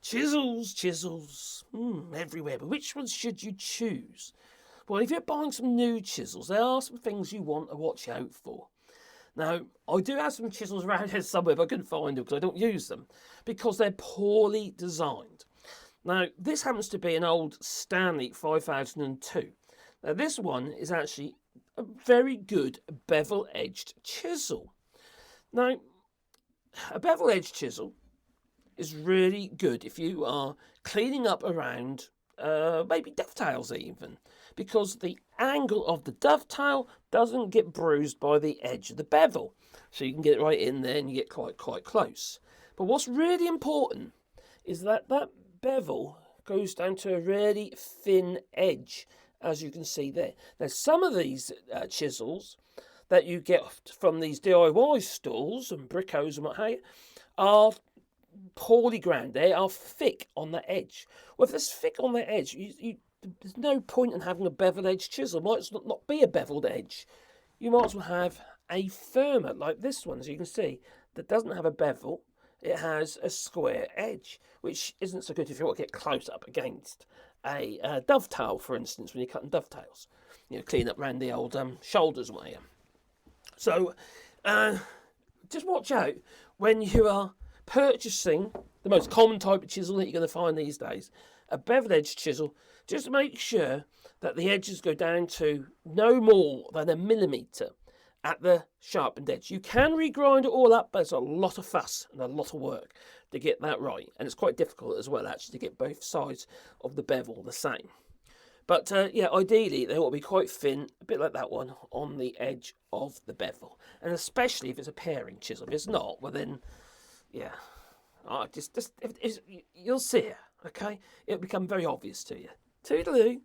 Chisels, everywhere. But which ones should you choose? Well, if you're buying some new chisels, there are some things you want to watch out for. Now, I do have some chisels around here somewhere, but I couldn't find them because I don't use them because they're poorly designed. Now, this happens to be an old Stanley 5002. Now, this one is actually a very good bevel-edged chisel. Now, a bevel-edged chisel is really good if you are cleaning up around maybe dovetails even, because the angle of the dovetail doesn't get bruised by the edge of the bevel. So you can get it right in there and you get quite close. But what's really important is that that bevel goes down to a really thin edge, as you can see there. Now, some of these chisels that you get from these DIY stores and brickos and what have you are poorly ground. They are thick on the edge. Well, if it's thick on the edge, there's no point in having a bevel edge chisel. It might not be a beveled edge. You might as well have a firmer, like this one, as you can see, that doesn't have a bevel. It has a square edge, which isn't so good if you want to get close up against a dovetail, for instance, when you're cutting dovetails. Clean up around the old shoulders way. So, just watch out when you are purchasing the most common type of chisel that you're going to find these days, a bevel edge chisel. Just make sure that the edges go down to no more than 1 millimetre at the sharpened edge. You can regrind it all up, but it's a lot of fuss and a lot of work to get that right. And it's quite difficult as well, actually, to get both sides of the bevel the same. But yeah, ideally, they ought to be quite thin, a bit like that one, on the edge of the bevel. And especially if it's a paring chisel. If it's not, well then, yeah, you'll see it, okay? It'll become very obvious to you. Toodaloo.